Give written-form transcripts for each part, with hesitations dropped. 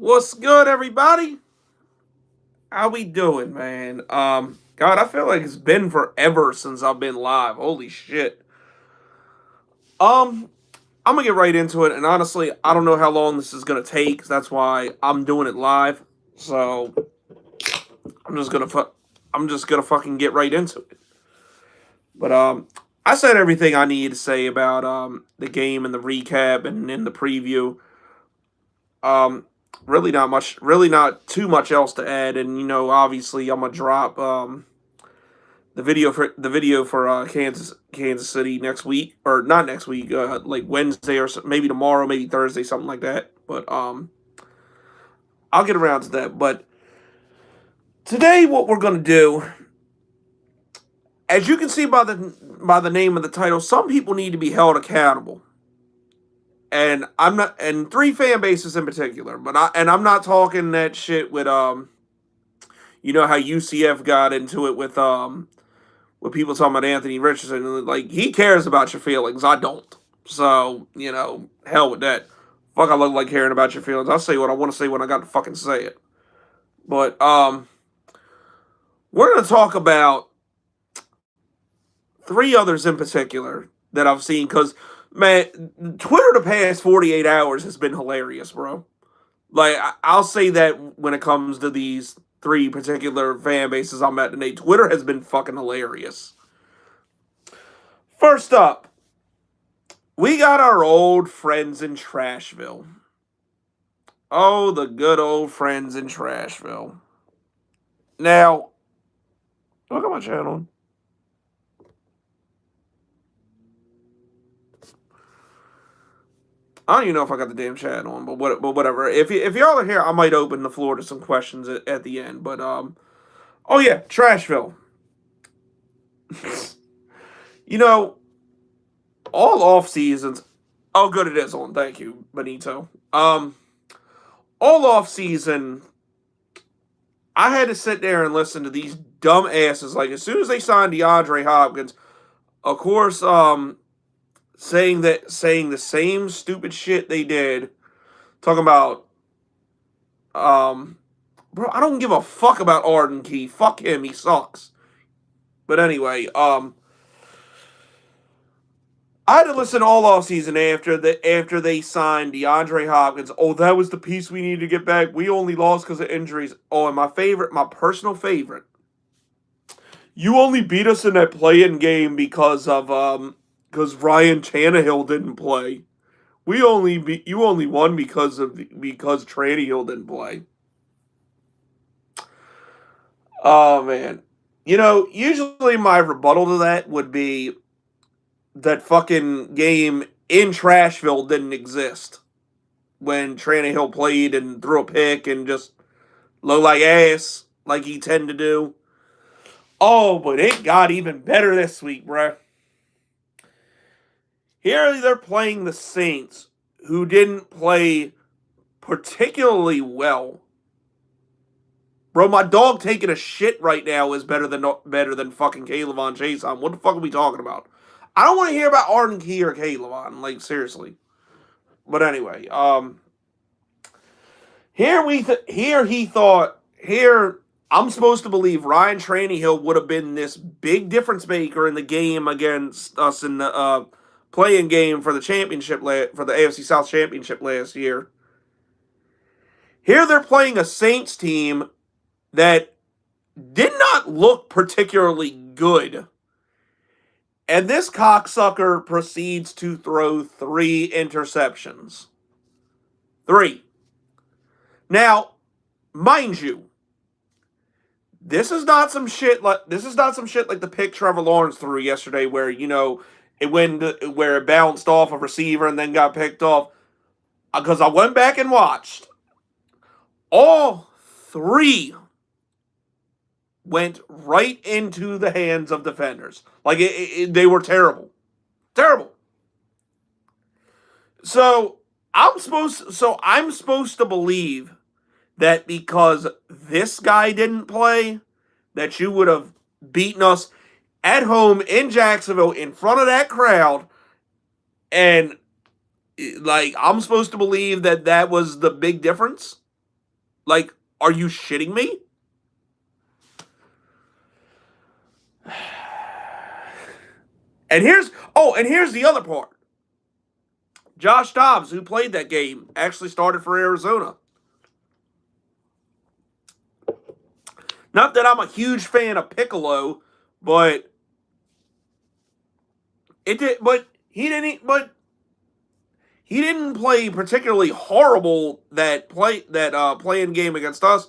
What's good, everybody? How we doing, man? God, I feel like it's been forever since I've been live. Holy shit. Um, I'm gonna get right into it, and honestly, I don't know how long this is gonna take. That's why I'm doing it live. So I'm just gonna I'm just gonna fucking get right into it. But I said everything I need to say about the game and the recap and in the preview. Um, really not much, really not too much else to add. And obviously, I'm gonna drop the video for Kansas City next week, or not next week, like Wednesday or maybe tomorrow, maybe Thursday, something like that. But I'll get around to that. But today, what we're gonna do, as you can see by the name of the title, some people need to be held accountable. And I'm not, and three fan bases in particular, I'm not talking that shit with how UCF got into it with people talking about Anthony Richardson. Like, he cares about your feelings. I don't. So, hell with that. Fuck, I look like caring about your feelings. I'll say what I want to say when I got to fucking say it. But we're gonna talk about three others in particular that I've seen, because man, Twitter the past 48 hours has been hilarious, bro. Like, I'll say that when it comes to these three particular fan bases I'm at today, Twitter has been fucking hilarious. First up, we got our old friends in Trashville. Oh, the good old friends in Trashville. Now, look at my channel. I don't even know if I got the damn chat on, but whatever. If y'all are here, I might open the floor to some questions at the end. But oh yeah, Trashville. you know, all off seasons. Oh, good, it is on. Thank you, Benito. All off season, I had to sit there and listen to these dumb asses. Like, as soon as they signed DeAndre Hopkins, of course, saying the same stupid shit they did, talking about bro, I don't give a fuck about Arden Key. Fuck him, he sucks. But anyway, I had to listen all off season after they signed DeAndre Hopkins. Oh, that was the piece we needed to get back. We only lost because of injuries. Oh, and my personal favorite. You only beat us in that play-in game because Ryan Tannehill didn't play. You only won because Tannehill didn't play. Oh man. Usually my rebuttal to that would be that fucking game in Trashville didn't exist when Tannehill played and threw a pick and just looked like ass like he tend to do. Oh, but it got even better this week, bruh. Here they're playing the Saints, who didn't play particularly well. Bro, my dog taking a shit right now is better than fucking Kayvon Chason. What the fuck are we talking about? I don't want to hear about Arden Key or Kayvon. Like, seriously. But anyway, here I'm supposed to believe Ryan Tannehill would have been this big difference maker in the game against us in the playing game for the for the AFC South Championship last year. Here they're playing a Saints team that did not look particularly good. And this cocksucker proceeds to throw 3 interceptions. 3. Now, mind you, this is not some shit like the pick Trevor Lawrence threw yesterday, where where it bounced off a receiver and then got picked off. Because I went back and watched, all 3 went right into the hands of defenders. Like, they were terrible, terrible. So I'm supposed to believe that because this guy didn't play, that you would have beaten us at home in Jacksonville in front of that crowd. And, like, I'm supposed to believe that was the big difference. Like, are you shitting me? And here's the other part. Josh Dobbs, who played that game, actually started for Arizona. Not that I'm a huge fan of Piccolo, but it did. But he didn't. But he didn't play particularly horrible playing game against us.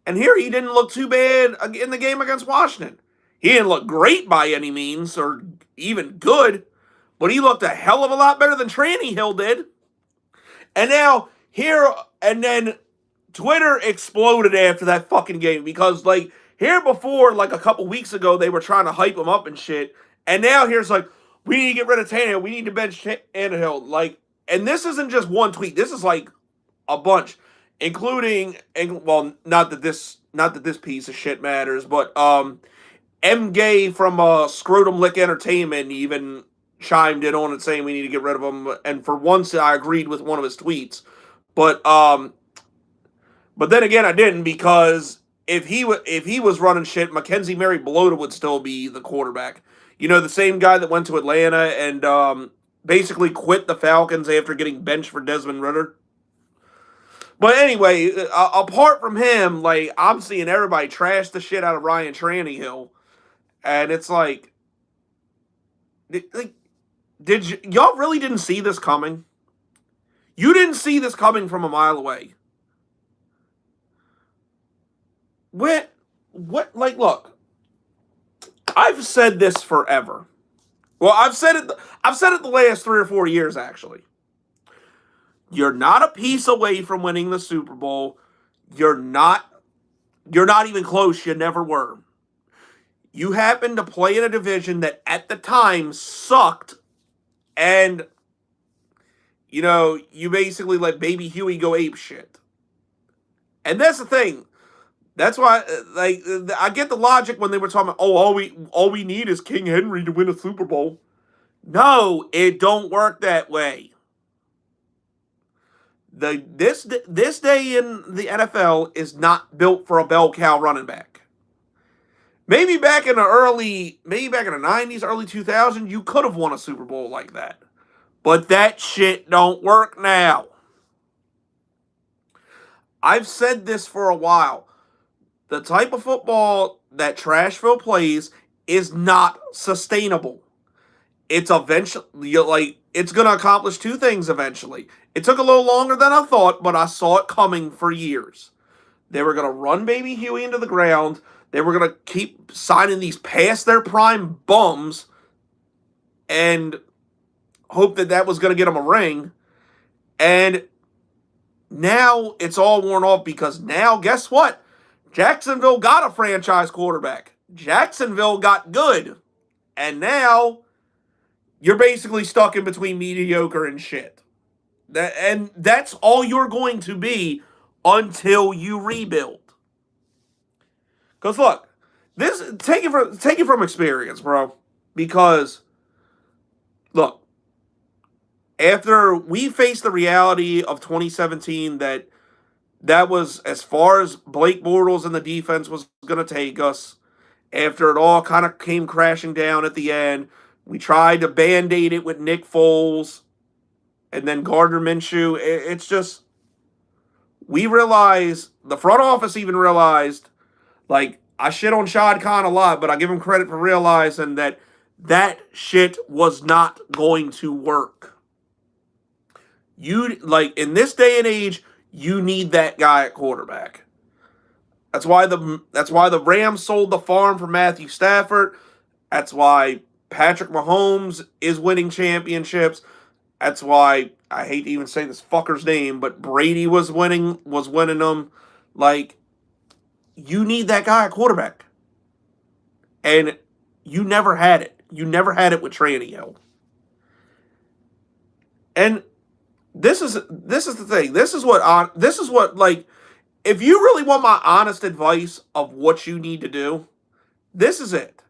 And here he didn't look too bad in the game against Washington. He didn't look great by any means, or even good, but he looked a hell of a lot better than Tranny Hill did. And now here and then Twitter exploded after that fucking game because like here before like a couple weeks ago they were trying to hype him up and shit, and now here's like we need to get rid of Tannehill, we need to bench Tannehill, like, and this isn't just one tweet, this is like a bunch, including, and well, not that this piece of shit matters, but M Gay from Scrotum Lick Entertainment even chimed in on it saying we need to get rid of him, and for once I agreed with one of his tweets, but then again I didn't, because if he was running shit, Mackenzie Mary Blota would still be the quarterback. You know, the same guy that went to Atlanta and basically quit the Falcons after getting benched for Desmond Ridder. But anyway, apart from him, like, I'm seeing everybody trash the shit out of Ryan Tannehill, and it's like, y'all really didn't see this coming? You didn't see this coming from a mile away. What? Like, look, I've said this forever. Well, I've said it the last 3 or 4 years, actually. You're not a piece away from winning the Super Bowl. You're not even close. You never were. You happen to play in a division that at the time sucked, and you know, you basically let Baby Huey go ape shit. And that's the thing. That's why, like, I get the logic when they were talking about, oh, all we need is King Henry to win a Super Bowl. No, it don't work that way. This day in the NFL is not built for a bell cow running back. Maybe back in the 90s, early 2000s, you could have won a Super Bowl like that. But that shit don't work now. I've said this for a while. The type of football that Trashville plays is not sustainable. It's eventually, like, it's going to accomplish two things eventually. It took a little longer than I thought, but I saw it coming for years. They were going to run Baby Huey into the ground. They were going to keep signing these past their prime bums and hope that was going to get them a ring. And now it's all worn off, because now, guess what? Jacksonville got a franchise quarterback. Jacksonville got good. And now you're basically stuck in between mediocre and shit. And that's all you're going to be until you rebuild. Because look, take it from experience, bro. Because look, after we faced the reality of 2017 that was as far as Blake Bortles and the defense was going to take us, after it all kind of came crashing down at the end, we tried to band-aid it with Nick Foles and then Gardner Minshew. It's just, we realized, the front office even realized, like, I shit on Shad Khan a lot, but I give him credit for realizing that shit was not going to work. Like, in this day and age, you need that guy at quarterback. That's why the Rams sold the farm for Matthew Stafford. That's why Patrick Mahomes is winning championships. That's why, I hate to even say this fucker's name, but Brady was winning them. Like, you need that guy at quarterback. And you never had it. You never had it with Tannehill. And this is the thing. This is what, like, if you really want my honest advice of what you need to do, this is it.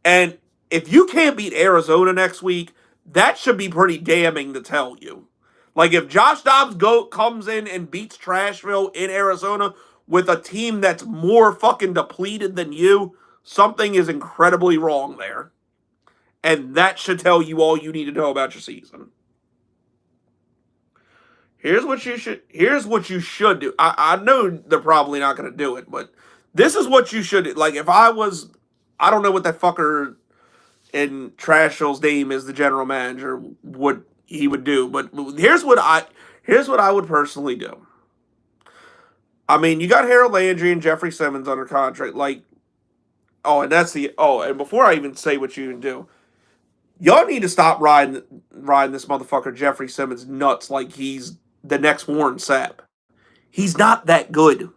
And if you can't beat Arizona next week, that should be pretty damning to tell you. Like if Josh Dobbs comes in and beats Trashville in Arizona with a team that's more fucking depleted than you, something is incredibly wrong there. And that should tell you all you need to know about your season. Here's what you should do. I know they're probably not going to do it, but this is what you should do. Like if I don't know what that fucker in Trashville's name is, the general manager, what he would do, but here's what I would personally do. I mean, you got Harold Landry and Jeffrey Simmons under contract. Like, and before I even say what you do, y'all need to stop riding this motherfucker Jeffrey Simmons nuts like he's the next Warren Sapp. He's not that good.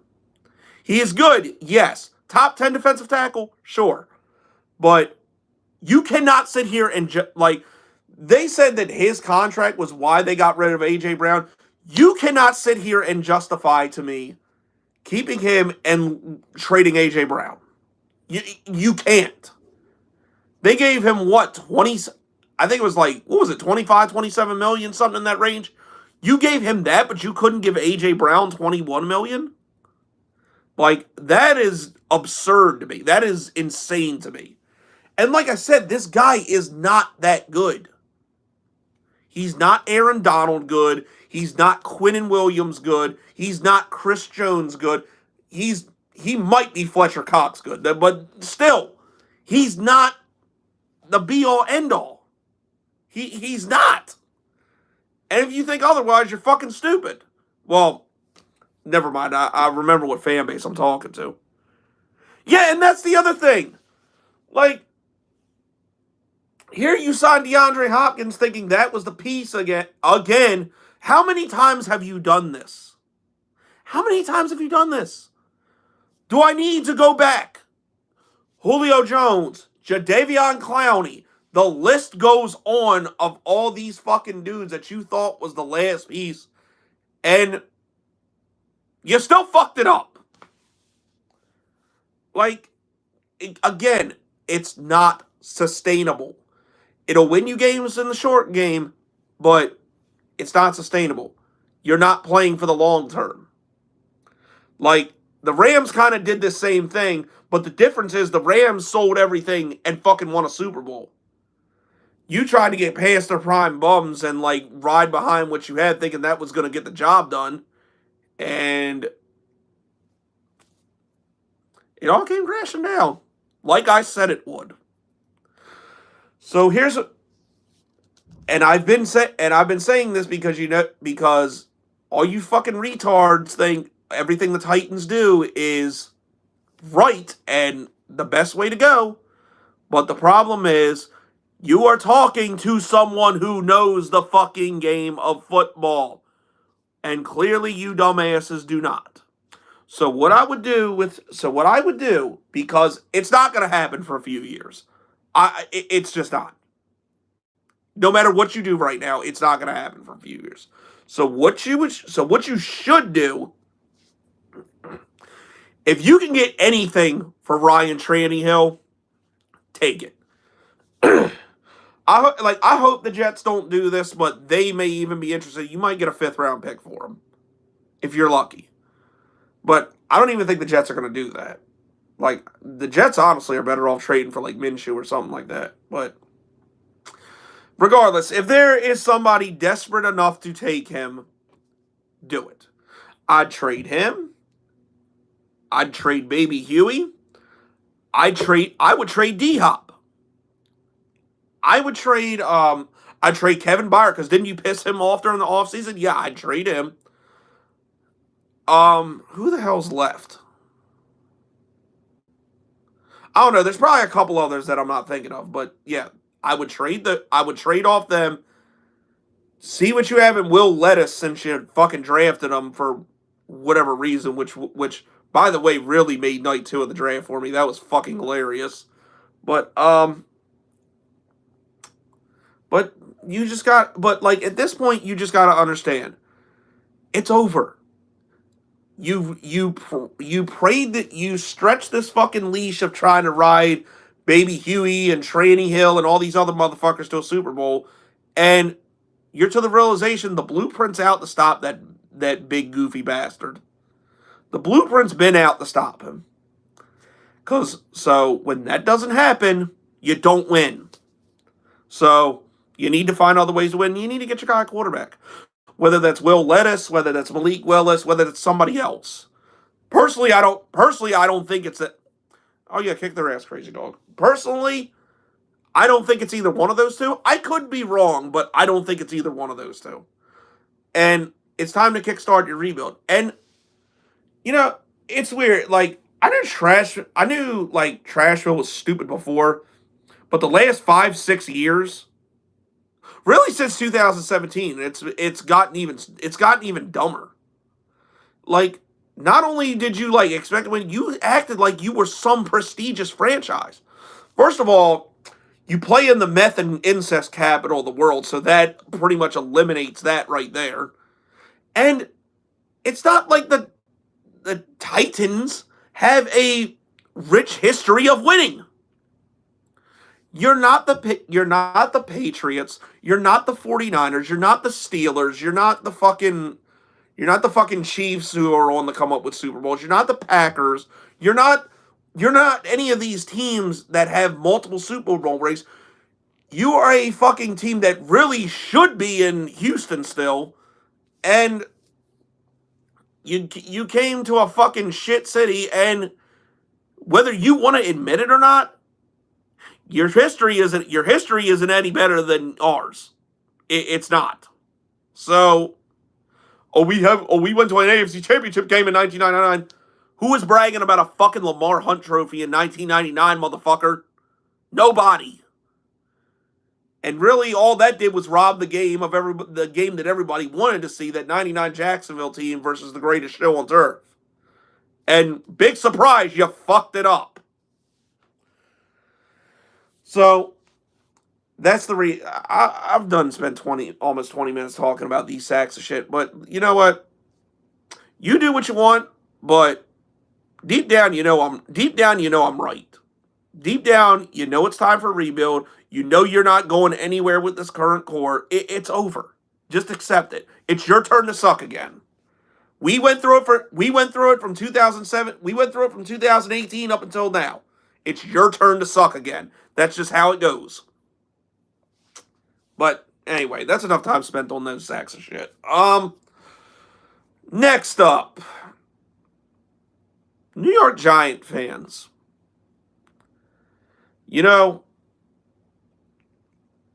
He is good, yes. Top 10 defensive tackle, sure. But you cannot sit here and they said that his contract was why they got rid of A.J. Brown. You cannot sit here and justify to me keeping him and trading A.J. Brown. You can't. They gave him what, 20, I think it was like, what was it, 25, 27 million, something in that range? You gave him that, but you couldn't give A.J. Brown 21 million? Like, that is absurd to me. That is insane to me. And like I said, this guy is not that good. He's not Aaron Donald good. He's not Quinnen Williams good. He's not Chris Jones good. He might be Fletcher Cox good, but still, he's not the be-all, end-all. He's not. And if you think otherwise, you're fucking stupid. Well, never mind. I remember what fan base I'm talking to. Yeah, and that's the other thing. Like, here you signed DeAndre Hopkins thinking that was the piece again. How many times have you done this? How many times have you done this? Do I need to go back? Julio Jones, Jadeveon Clowney. The list goes on of all these fucking dudes that you thought was the last piece. And you still fucked it up. Like, again, it's not sustainable. It'll win you games in the short game, but it's not sustainable. You're not playing for the long term. Like, the Rams kind of did the same thing, but the difference is the Rams sold everything and fucking won a Super Bowl. You tried to get past their prime bums and, like, ride behind what you had thinking that was going to get the job done. And it all came crashing down. Like I said it would. So and I've been saying this because all you fucking retards think everything the Titans do is right and the best way to go. But the problem is you are talking to someone who knows the fucking game of football. And clearly you dumbasses do not. So what I would do, because it's not going to happen for a few years. It's just not. No matter what you do right now, it's not going to happen for a few years. So what you should do, if you can get anything for Ryan Tannehill, take it. I hope the Jets don't do this, but they may even be interested. You might get a 5th round pick for him, if you're lucky. But I don't even think the Jets are going to do that. Like, the Jets honestly are better off trading for like Minshew or something like that. But regardless, if there is somebody desperate enough to take him, do it. I'd trade him. I'd trade Baby Huey. I would trade D-Hop. I'd trade Kevin Byard, because didn't you piss him off during the offseason? Yeah, I'd trade him. Who the hell's left? I don't know. There's probably a couple others that I'm not thinking of, but yeah, I would trade off them. See what you have in Will Levis since you fucking drafted him for whatever reason, which by the way really made night 2 of the draft for me. That was fucking hilarious. But like at this point you just got to understand. It's over. You prayed that you stretched this fucking leash of trying to ride Baby Huey and Tannehill and all these other motherfuckers to a Super Bowl, and you're to the realization the blueprint's out to stop that big goofy bastard. The blueprint's been out to stop him. So when that doesn't happen, you don't win. So you need to find other ways to win. You need to get your guy a quarterback. Whether that's Will Levis, whether that's Malik Willis, whether it's somebody else. Personally, I don't think it's that. Oh yeah, kick their ass, crazy dog. Personally, I don't think it's either one of those two. I could be wrong, but I don't think it's either one of those two. And it's time to kickstart your rebuild. And it's weird. Like I knew like Trashville was stupid before, but the last 5-6 years, really since 2017, it's gotten even dumber. Like not only did you like expect to win, you acted like you were some prestigious franchise. First of all, you play in the meth and incest capital of the world, so that pretty much eliminates that right there. And it's not like the Titans have a rich history of winning. You're not the Patriots, you're not the 49ers, you're not the Steelers, you're not the fucking Chiefs who are on the come up with Super Bowls, you're not the Packers, you're not any of these teams that have multiple Super Bowl rings. You are a fucking team that really should be in Houston still, and you came to a fucking shit city, and whether you want to admit it or not, your history isn't any better than ours. It's not. So, we went to an AFC Championship game in 1999. Who was bragging about a fucking Lamar Hunt trophy in 1999, motherfucker? Nobody. And really, all that did was rob the game that everybody wanted to see, that 99 Jacksonville team versus the greatest show on turf. And big surprise, you fucked it up. So, that's I've done spent almost 20 minutes talking about these sacks of shit, but you know what? You do what you want, but deep down, you know I'm right. Deep down, you know it's time for a rebuild. You know you're not going anywhere with this current core. It's over. Just accept it. It's your turn to suck again. We went through it from 2007. We went through it from 2018 up until now. It's your turn to suck again. That's just how it goes. But anyway, that's enough time spent on those sacks of shit. Next up, New York Giant fans.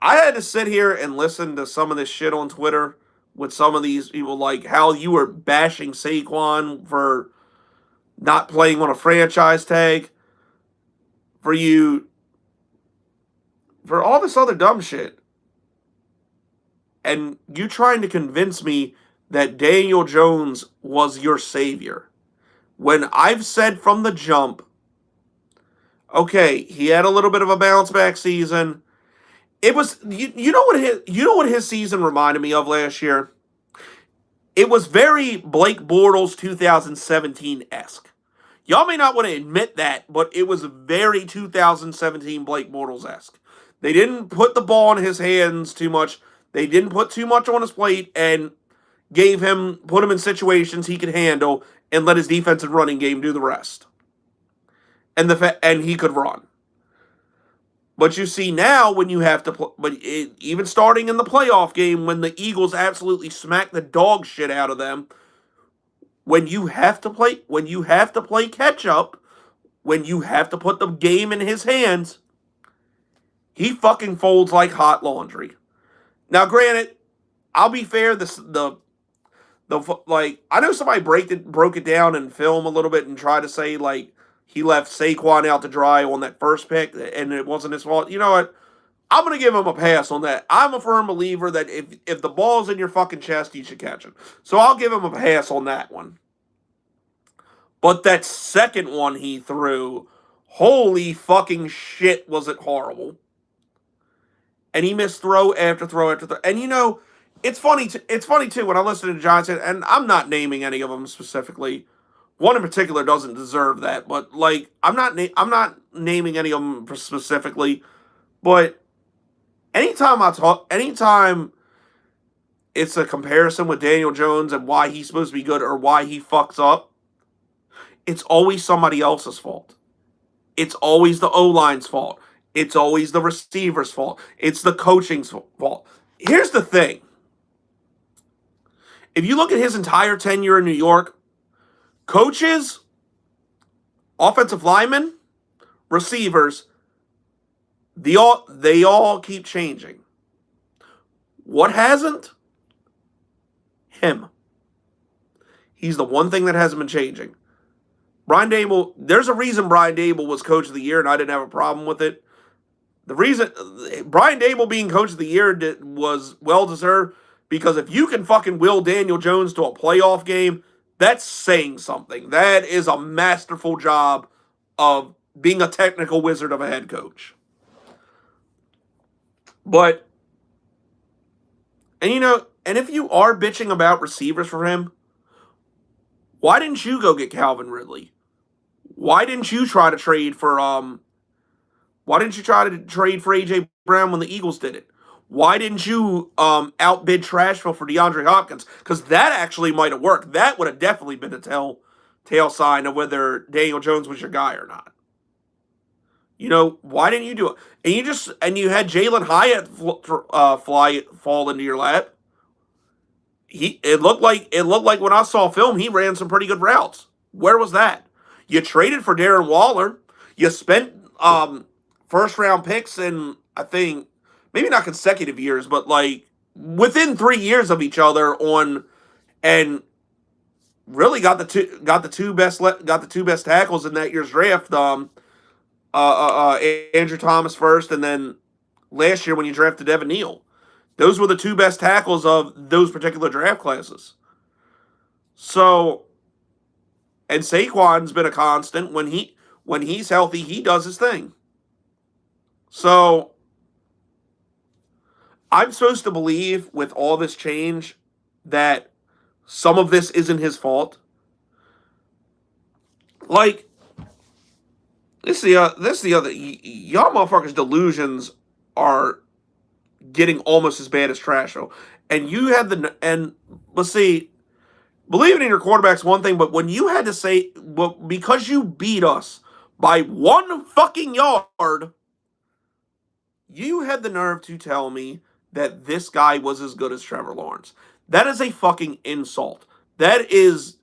I had to sit here and listen to some of this shit on Twitter with some of these people, like how you were bashing Saquon for not playing on a franchise tag, for all this other dumb shit. And you trying to convince me that Daniel Jones was your savior. When I've said from the jump, okay, he had a little bit of a bounce back season. It was you know what his season reminded me of last year? It was very Blake Bortles 2017-esque. Y'all may not want to admit that, but it was very 2017 Blake Bortles-esque. They didn't put the ball in his hands too much. They didn't put too much on his plate and put him in situations he could handle and let his defensive running game do the rest. And he could run. But you see now when you have to even starting in the playoff game when the Eagles absolutely smack the dog shit out of them, when you have to play catch up, when you have to put the game in his hands, he fucking folds like hot laundry. Now, granted, I'll be fair. I know somebody broke it down in film a little bit and tried to say like he left Saquon out to dry on that first pick and it wasn't his fault. You know what? I'm gonna give him a pass on that. I'm a firm believer that if the ball's in your fucking chest, you should catch it. So I'll give him a pass on that one. But that second one he threw, holy fucking shit, was it horrible. And he missed throw after throw after throw. And it's funny too when I listen to Johnson, and I'm not naming any of them specifically. One in particular doesn't deserve that, but like I'm not naming any of them specifically. But anytime it's a comparison with Daniel Jones and why he's supposed to be good or why he fucks up, it's always somebody else's fault. It's always the O-line's fault. It's always the receiver's fault. It's the coaching's fault. Here's the thing. If you look at his entire tenure in New York, coaches, offensive linemen, receivers, they all keep changing. What hasn't? Him. He's the one thing that hasn't been changing. Brian Daboll, there's a reason Brian Daboll was coach of the year, and I didn't have a problem with it. The reason Brian Daboll being coach of the year was well-deserved, because if you can fucking will Daniel Jones to a playoff game, that's saying something. That is a masterful job of being a technical wizard of a head coach. But, and and if you are bitching about receivers for him, why didn't you go get Calvin Ridley? Why didn't you try to trade for AJ Brown when the Eagles did it? Why didn't you outbid Trashville for DeAndre Hopkins? Because that actually might have worked. That would have definitely been a telltale sign of whether Daniel Jones was your guy or not. Why didn't you do it? And you had Jalen Hyatt fall into your lap. It looked like when I saw film, he ran some pretty good routes. Where was that? You traded for Darren Waller. You spent first round picks in, I think, maybe not consecutive years, but like within 3 years of each other and really got the two best tackles in that year's draft. Andrew Thomas first, and then last year when you drafted Evan Neal. Those were the two best tackles of those particular draft classes. So, and Saquon's been a constant. When he's healthy, he does his thing. So, I'm supposed to believe with all this change that some of this isn't his fault. Like, this is the other. Y'all motherfuckers' delusions are getting almost as bad as Trasho. And you had let's see, believing in your quarterback's one thing, but when you had to say, well, because you beat us by 1 fucking yard, you had the nerve to tell me that this guy was as good as Trevor Lawrence. That is a fucking insult. That is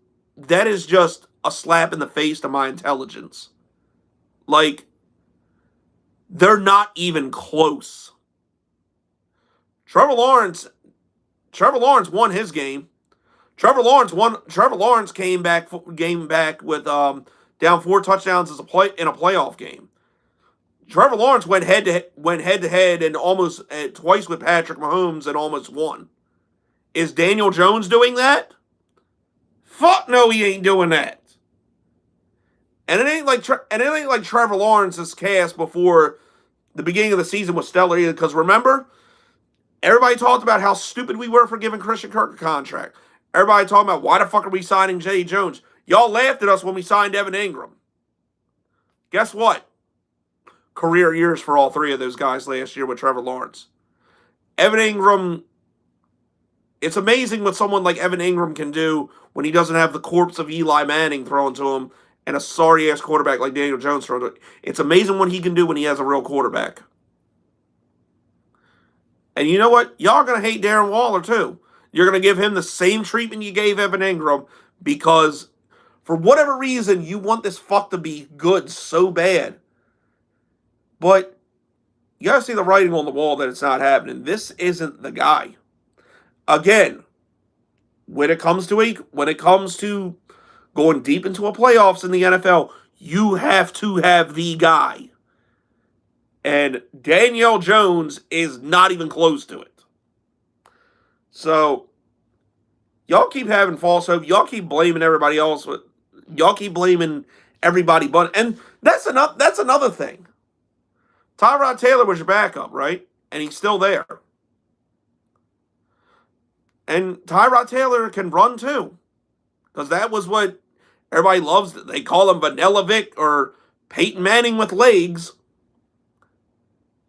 just a slap in the face to my intelligence. Like, they're not even close. Trevor Lawrence won his game. Trevor Lawrence came back with down 4 touchdowns in a playoff game. Trevor Lawrence went head to head and almost twice with Patrick Mahomes and almost won. Is Daniel Jones doing that? Fuck no, he ain't doing that. And it ain't like Trevor Lawrence's cast before the beginning of the season was stellar either. Because remember, everybody talked about how stupid we were for giving Christian Kirk a contract. Everybody talking about why the fuck are we signing Jay Jones? Y'all laughed at us when we signed Evan Ingram. Guess what? Career years for all 3 of those guys last year with Trevor Lawrence. Evan Ingram, it's amazing what someone like Evan Ingram can do when he doesn't have the corpse of Eli Manning thrown to him and a sorry-ass quarterback like Daniel Jones thrown to him. It's amazing what he can do when he has a real quarterback. And you know what? Y'all are going to hate Darren Waller too. You're going to give him the same treatment you gave Evan Ingram because for whatever reason you want this fuck to be good so bad. But you got to see the writing on the wall that it's not happening. This isn't the guy. Again, when it comes to going deep into a playoffs in the NFL, you have to have the guy. And Daniel Jones is not even close to it. So, y'all keep having false hope. Y'all keep blaming everybody else. Y'all keep blaming everybody but. And that's another thing. Tyrod Taylor was your backup, right? And he's still there. And Tyrod Taylor can run too. Because that was what everybody loves. They call him Vanilla Vic or Peyton Manning with legs.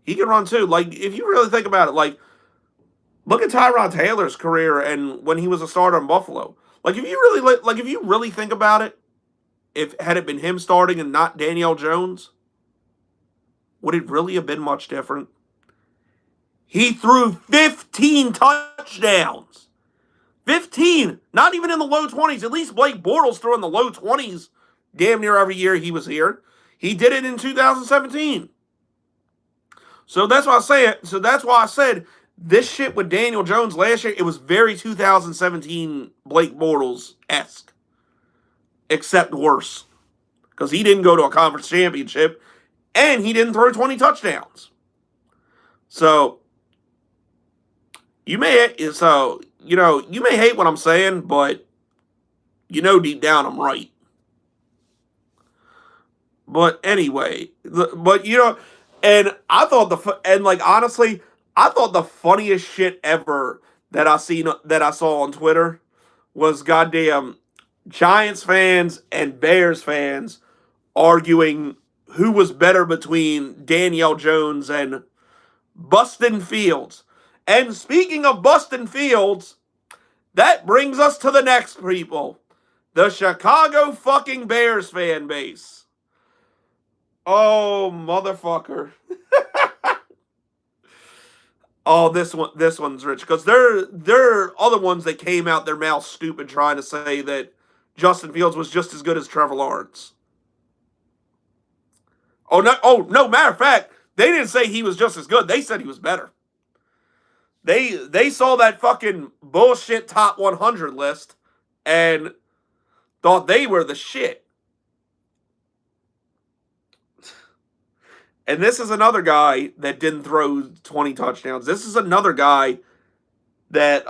He can run too. Like, if you really think about it, like, Look at Tyrod Taylor's career and when he was a starter in Buffalo. Like if you really think about it, if had it been him starting and not Daniel Jones, would it really have been much different? He threw 15 touchdowns. 15, not even in the low 20s. At least Blake Bortles threw in the low 20s damn near every year he was here. He did it in 2017. So that's why I say it. So that's why I said this shit with Daniel Jones last year, it was very 2017 Blake Bortles-esque. Except worse. Because he didn't go to a conference championship and he didn't throw 20 touchdowns. So you may hate what I'm saying, but deep down I'm right. But anyway, and I thought honestly, I thought the funniest shit ever that I saw on Twitter was goddamn Giants fans and Bears fans arguing who was better between Daniel Jones and Bustin Fields. And speaking of Bustin Fields, that brings us to the next people. The Chicago fucking Bears fan base. Oh, motherfucker. Oh, this one's rich. Because there are other ones that came out their mouth stupid trying to say that Justin Fields was just as good as Trevor Lawrence. Oh no, matter of fact, they didn't say he was just as good. They said he was better. They saw that fucking bullshit top 100 list and thought they were the shit. And this is another guy that didn't throw 20 touchdowns. This is another guy that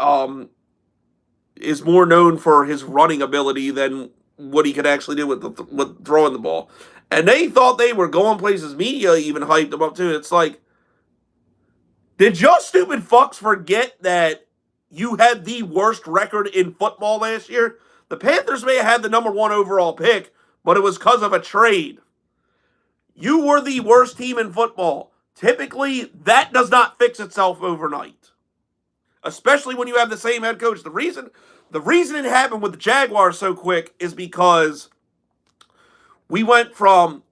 is more known for his running ability than what he could actually do with throwing the ball. And they thought they were going places. Media even hyped him up too. It's like, did y'all stupid fucks forget that you had the worst record in football last year? The Panthers may have had the number 1 overall pick, but it was because of a trade. You were the worst team in football. Typically, that does not fix itself overnight. Especially when you have the same head coach. The reason it happened with the Jaguars so quick is because we went from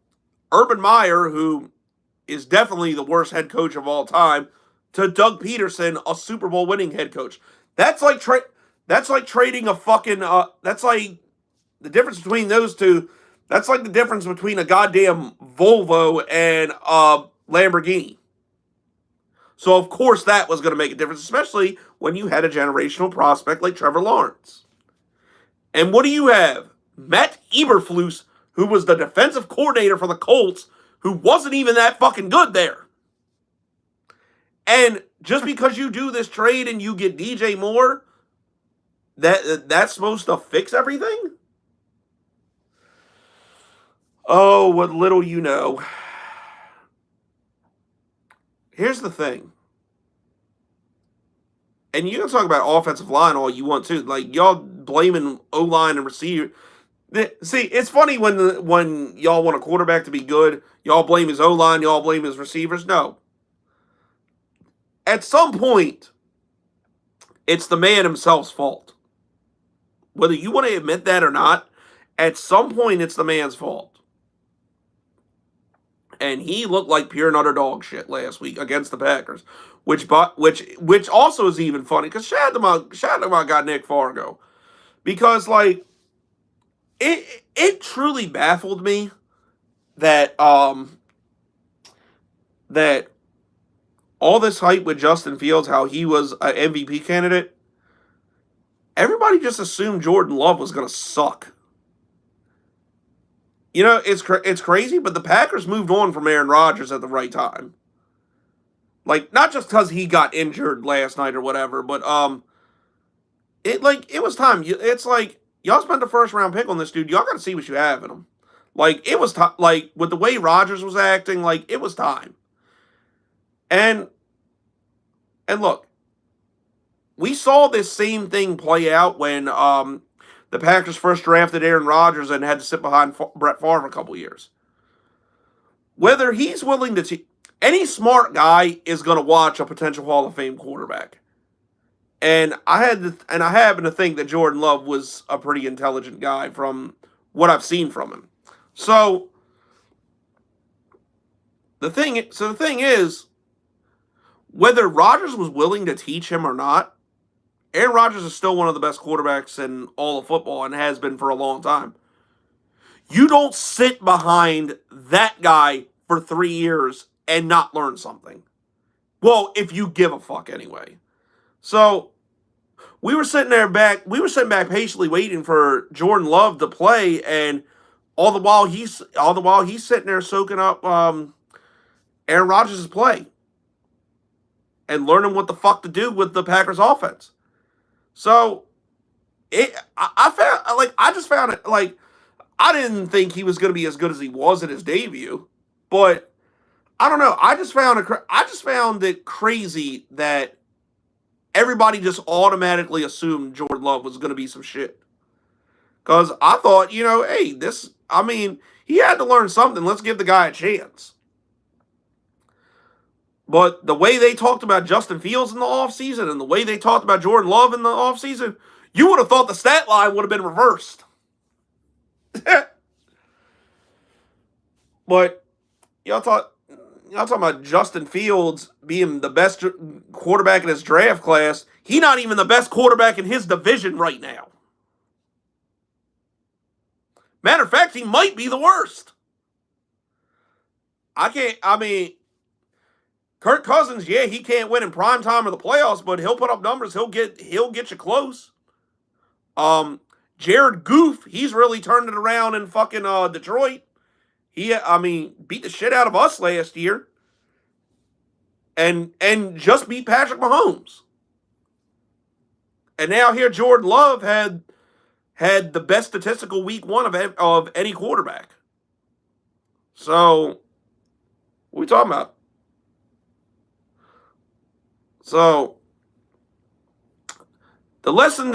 Urban Meyer, who is definitely the worst head coach of all time, to Doug Peterson, a Super Bowl winning head coach. That's like trading a fucking that's like the difference between those two. That's like the difference between a goddamn Volvo and a Lamborghini. So of course that was going to make a difference, especially when you had a generational prospect like Trevor Lawrence. And what do you have? Matt Eberflus, who was the defensive coordinator for the Colts, who wasn't even that fucking good there. And just because you do this trade and you get DJ Moore, that's supposed to fix everything? Oh, what little you know. Here's the thing. And you can talk about offensive line all you want to. Like, y'all blaming O-line and receiver. See, it's funny when y'all want a quarterback to be good, y'all blame his O-line, y'all blame his receivers. No. At some point, it's the man himself's fault. Whether you want to admit that or not, at some point it's the man's fault. And he looked like pure and utter dog shit last week against the Packers, which also is even funny because shout out to my guy Nick Fargo, because like it truly baffled me that that all this hype with Justin Fields, how he was an MVP candidate, everybody just assumed Jordan Love was going to suck. It's crazy, but the Packers moved on from Aaron Rodgers at the right time. Like, not just because he got injured last night or whatever, but it was time. It's like y'all spent the first round pick on this dude. Y'all got to see what you have in him. Like it was like with the way Rodgers was acting, like it was time. And look, we saw this same thing play out when the Packers first drafted Aaron Rodgers and had to sit behind Brett Favre a couple years. Whether he's willing to... any smart guy is going to watch a potential Hall of Fame quarterback. And I happen to think that Jordan Love was a pretty intelligent guy from what I've seen from him. So the thing is, whether Rodgers was willing to teach him or not, Aaron Rodgers is still one of the best quarterbacks in all of football and has been for a long time. You don't sit behind that guy for 3 years and not learn something. Well, if you give a fuck anyway. So we were sitting back patiently waiting for Jordan Love to play, and all the while he's sitting there soaking up Aaron Rodgers' play and learning what the fuck to do with the Packers offense. So I just found it like I didn't think he was going to be as good as he was in his debut, but I don't know. I just found it crazy that everybody just automatically assumed Jordan Love was going to be some shit. Because I thought, hey, he had to learn something. Let's give the guy a chance. But the way they talked about Justin Fields in the offseason and the way they talked about Jordan Love in the offseason, you would have thought the stat line would have been reversed. But y'all talking about Justin Fields being the best quarterback in his draft class. He's not even the best quarterback in his division right now. Matter of fact, he might be the worst. Kirk Cousins, yeah, he can't win in prime time or the playoffs, but he'll put up numbers. He'll get you close. Jared Goff, he's really turned it around in fucking Detroit. He beat the shit out of us last year. And just beat Patrick Mahomes. And now here Jordan Love had the best statistical week one of any quarterback. So what are we talking about? So the lesson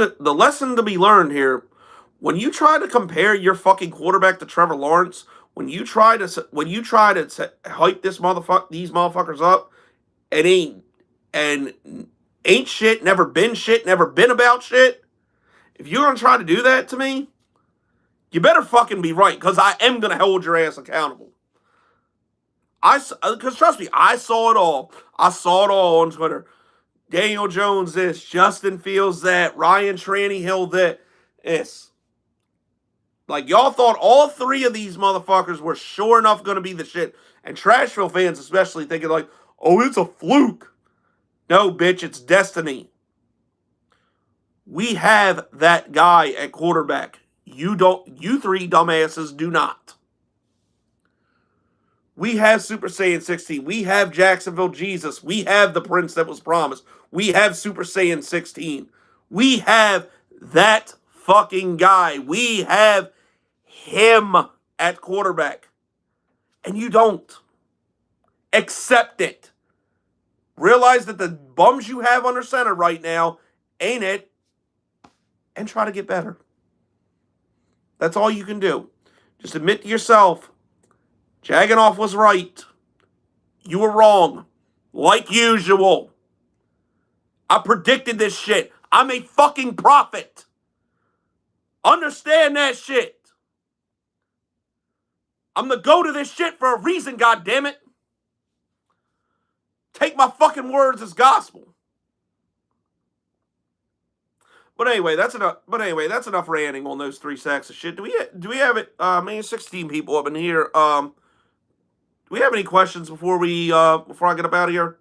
to be learned here, when you try to compare your fucking quarterback to Trevor Lawrence, when you try to hype these motherfuckers up, and ain't shit, never been about shit. If you're gonna try to do that to me, you better fucking be right, because I am gonna hold your ass accountable. Because trust me, I saw it all. I saw it all on Twitter. Daniel Jones this, Justin Fields that, Ryan Tannehill that. This. Like, y'all thought all three of these motherfuckers were sure enough going to be the shit. And Trashville fans especially thinking like, oh, it's a fluke. No, bitch, it's destiny. We have that guy at quarterback. You three dumbasses do not. We have Super Saiyan 16. We have Jacksonville Jesus. We have the Prince that was promised. We have Super Saiyan 16. We have that fucking guy. We have him at quarterback. And you don't. Accept it. Realize that the bums you have under center right now ain't it. And try to get better. That's all you can do. Just admit to yourself, Jagonoff was right. You were wrong. Like usual. I predicted this shit. I'm a fucking prophet. Understand that shit. I'm the go to this shit for a reason, goddammit. Take my fucking words as gospel. But anyway, that's enough ranting on those 3 sacks of shit. Do we have it? 16 people up in here. Do we have any questions before I get up out of here?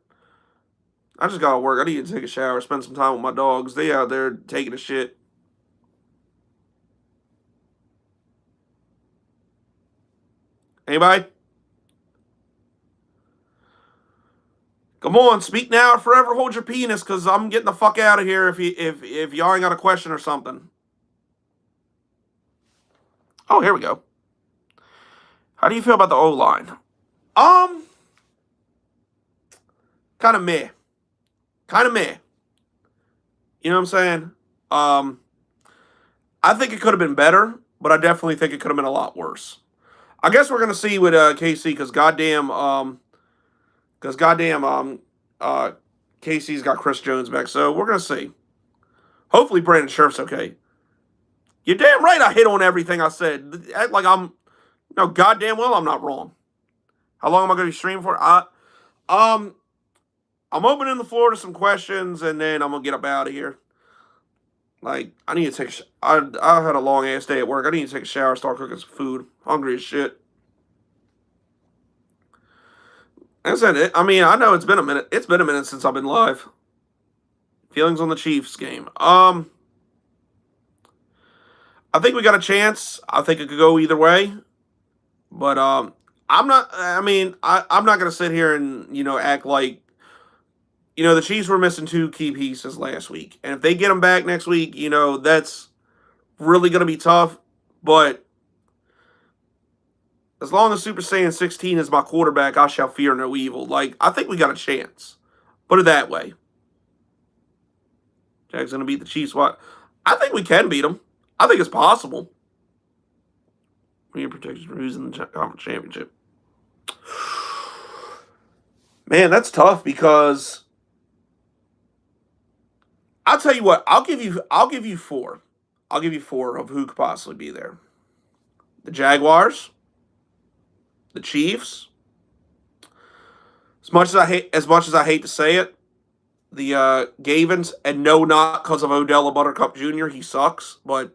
I just gotta work. I need to take a shower, spend some time with my dogs. They out there taking a shit. Anybody? Come on, speak now or forever hold your penis, because I'm getting the fuck out of here if y'all ain't got a question or something. Oh, here we go. How do you feel about the O-line? Kind of meh. You know what I'm saying? I think it could have been better, but I definitely think it could have been a lot worse. I guess we're gonna see with KC, because KC's got Chris Jones back, so we're gonna see. Hopefully Brandon Scherf's okay. You're damn right I hit on everything I said. Act like I'm, no, goddamn well I'm not wrong. How long am I going to be streaming for? Um, I'm opening the floor to some questions, and then I'm going to get up out of here. Like, I need to take I had a long ass day at work. I need to take a shower, start cooking some food. Hungry as shit. That's it. I mean, I know it's been a minute. It's been a minute since I've been live. Feelings on the Chiefs game. I think we got a chance. I think it could go either way. But I'm not. I mean, I'm not gonna sit here and act like the Chiefs were missing two key pieces last week, and if they get them back next week, that's really gonna be tough. But as long as Super Saiyan 16 is my quarterback, I shall fear no evil. Like, I think we got a chance. Put it that way. Jags gonna beat the Chiefs. What? I think we can beat them. I think it's possible. Your protection for who's in the conference championship. Man, that's tough because I'll tell you what. I'll give you four. I'll give you four of who could possibly be there. The Jaguars, the Chiefs. As much as I hate to say it, the Gavins, and no, not because of Odell Buttercup Jr. He sucks, but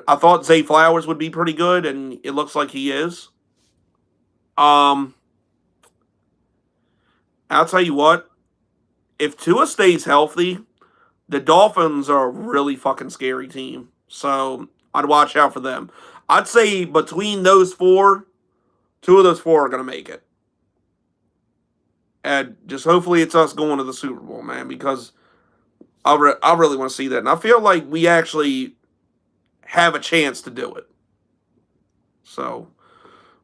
I thought Zay Flowers would be pretty good, and it looks like he is. I'll tell you what. If Tua stays healthy, the Dolphins are a really fucking scary team. So I'd watch out for them. I'd say between those four, two of those four are going to make it. And just hopefully it's us going to the Super Bowl, man, because I really want to see that. And I feel like we actually have a chance to do it. So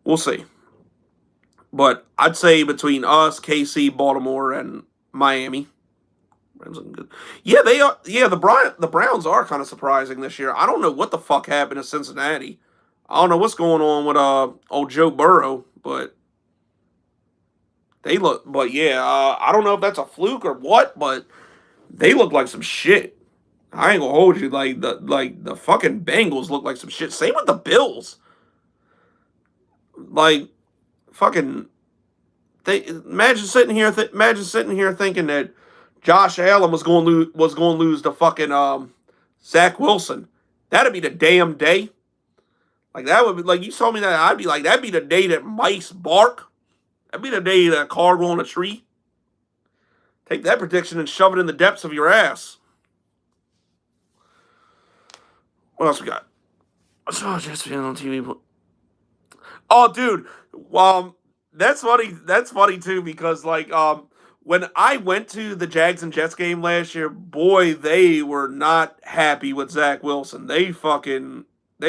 we'll see. But I'd say between us, KC, Baltimore, and Miami. Yeah, they are. Yeah, the Browns are kind of surprising this year. I don't know what the fuck happened to Cincinnati. I don't know what's going on with old Joe Burrow, but they look. But yeah, I don't know if that's a fluke or what, but they look like some shit. I ain't gonna hold you. Like the fucking Bengals look like some shit. Same with the Bills. Like fucking. They imagine sitting here thinking that Josh Allen was going to lose to fucking Zach Wilson. That'd be the damn day. Like that would be like you told me that I'd be like that'd be the day that mice bark. That'd be the day that a car grow on a tree. Take that prediction and shove it in the depths of your ass. What else we got? Oh, just being on TV. Oh, dude. That's funny. That's funny too because when I went to the Jags and Jets game last year, boy, they were not happy with Zach Wilson. They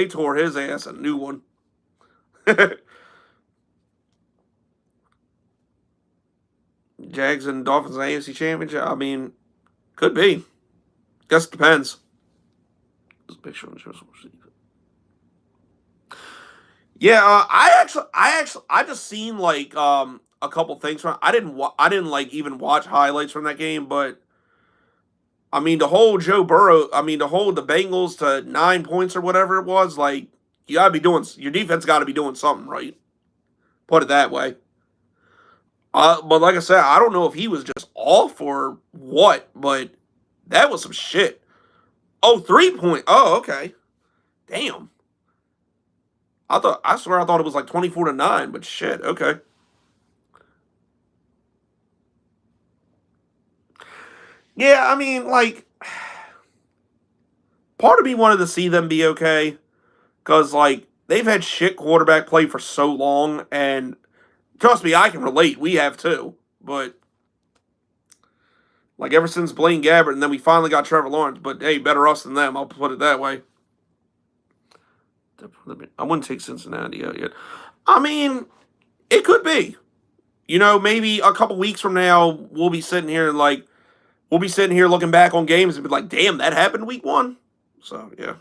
tore his ass a new one. Jags and Dolphins AFC Championship. I mean, could be. Guess it depends. Yeah, I just seen a couple things from. I didn't like even watch highlights from that game, but I mean to hold Joe Burrow. I mean to hold the Bengals to 9 points or whatever it was. Like you gotta be doing your defense. Got to be doing something right. Put it that way. But like I said, I don't know if he was just off or what, but that was some shit. Oh, 3 point. Oh, okay. Damn. I swear I thought it was like 24-9, but shit, okay. Yeah, I mean, like, part of me wanted to see them be okay, because, like, they've had shit quarterback play for so long, and trust me, I can relate. We have too, but, like, ever since Blaine Gabbert, and then we finally got Trevor Lawrence, but hey, better us than them, I'll put it that way. I wouldn't take Cincinnati out yet. I mean, it could be. Maybe a couple weeks from now, we'll be sitting here looking back on games and be like, damn, that happened week one. So, yeah.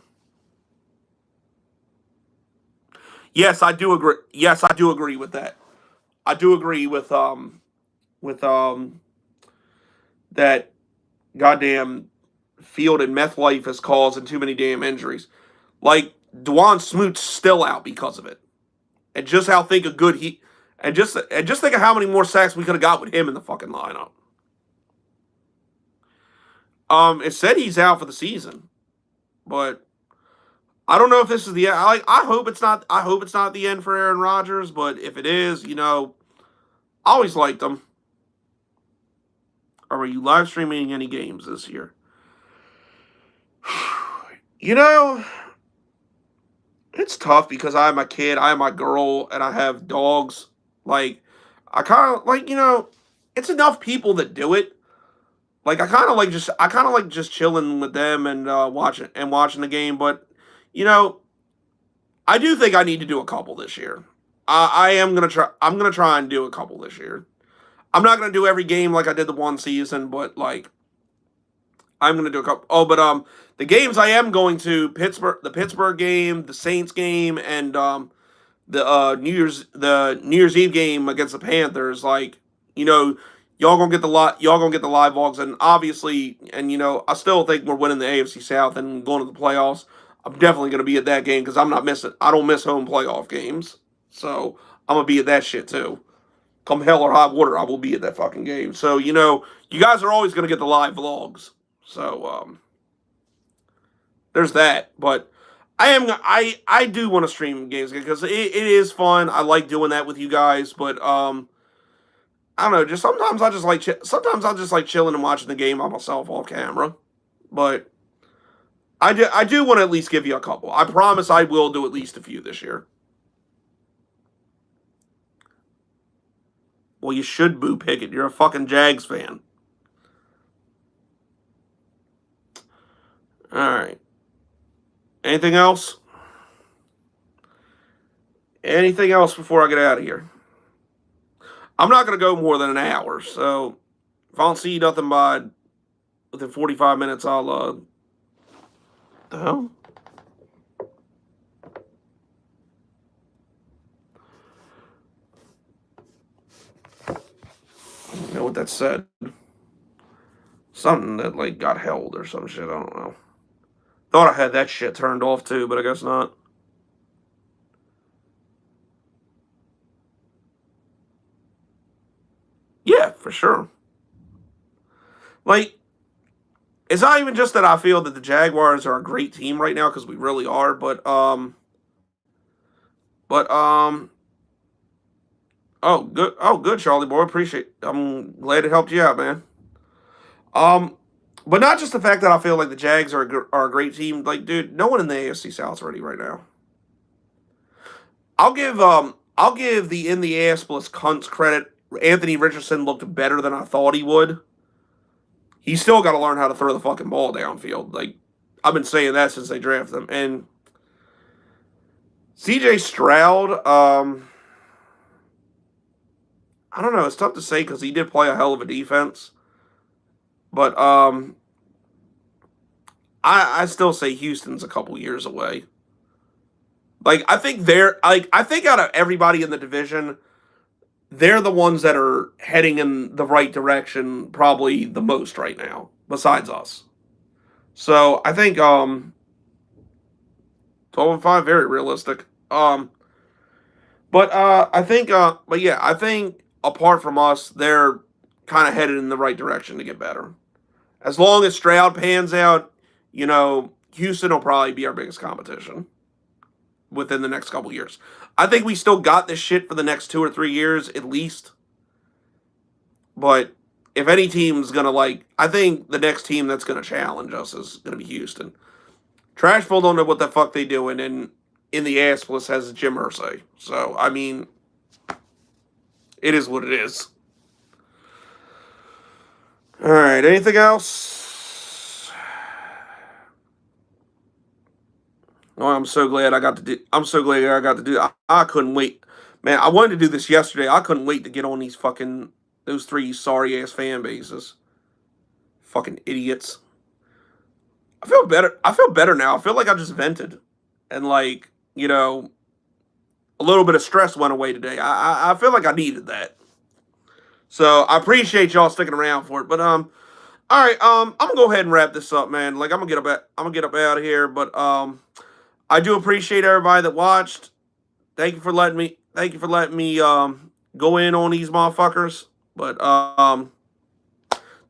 Yes, I do agree. Yes, I do agree with that. I do agree with that goddamn field and meth life is causing too many damn injuries. Like Dwan Smoot's still out because of it, and just how think of good he, and just think of how many more sacks we could have got with him in the fucking lineup. It said he's out for the season, but I don't know if this is the. I hope it's not. I hope it's not the end for Aaron Rodgers. But if it is, I always liked him. Are you live streaming any games this year? It's tough because I have my kid, I have my girl, and I have dogs. Like, I kind of it's enough people that do it. Like, I kind of like just chilling with them and watching the game. But you know, I do think I need to do a couple this year. I am gonna try. I'm gonna try and do a couple this year. I'm not gonna do every game like I did the one season, but like I'm gonna do a couple. Oh, but the games I am going to the Pittsburgh game, the Saints game, and the New Year's Eve game against the Panthers. Like you know, y'all gonna get the live logs, and obviously, and I still think we're winning the AFC South and going to the playoffs. I'm definitely gonna be at that game because I'm not missing. I don't miss home playoff games, so I'm gonna be at that shit too. Come hell or high water, I will be at that fucking game. So you guys are always gonna get the live vlogs. So there's that. But I do want to stream games because it is fun. I like doing that with you guys. But I don't know. Just sometimes I just like chilling and watching the game by myself off camera. But I do want to at least give you a couple. I promise I will do at least a few this year. Well, you should boo Pickett. You're a fucking Jags fan. All right. Anything else? Anything else before I get out of here? I'm not going to go more than an hour, so if I don't see nothing by within 45 minutes, I'll, the hell? You know what that said? Something that, like, got held or some shit, I don't know. Thought I had that shit turned off too, but I guess not. Yeah, for sure. Like, it's not even just that I feel that the Jaguars are a great team right now because we really are, but oh good Charlie boy, appreciate. I'm glad it helped you out, man. Um, but not just the fact that I feel like the Jags are a great team. Like, dude, no one in the AFC South's ready right now. I'll give the in the ass plus cunts credit. Anthony Richardson looked better than I thought he would. He's still got to learn how to throw the fucking ball downfield. Like I've been saying that since they drafted him. And CJ Stroud, I don't know. It's tough to say because he did play a hell of a defense, but I still say Houston's a couple years away. Like I think out of everybody in the division, they're the ones that are heading in the right direction probably the most right now, besides us. So I think 12-5, very realistic. But yeah, I think apart from us, they're kind of headed in the right direction to get better. As long as Stroud pans out, Houston will probably be our biggest competition within the next couple years. I think we still got this shit for the next 2 or 3 years at least. But if any team's gonna I think the next team that's gonna challenge us is gonna be Houston. Trashville don't know what the fuck they doing, and in the ass plus has Jim Irsay. So I mean, it is what it is. All right. Anything else? Oh, I'm so glad I got to do. I'm so glad I got to do. I couldn't wait, man. I wanted to do this yesterday. I couldn't wait to get on those three sorry ass fan bases. Fucking idiots. I feel better. I feel better now. I feel like I just vented, and a little bit of stress went away today. I feel like I needed that. So I appreciate y'all sticking around for it. But All right, I'm gonna go ahead and wrap this up, man. Like I'm gonna get up out of here, but I do appreciate everybody that watched. Thank you for letting me go in on these motherfuckers. But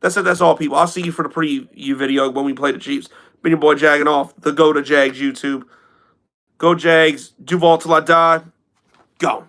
that's it. That's all, people. I'll see you for the preview video when we play the Chiefs. Been your boy Jagging Off, the Go to Jags YouTube. Go Jags, Duval till I die. Go.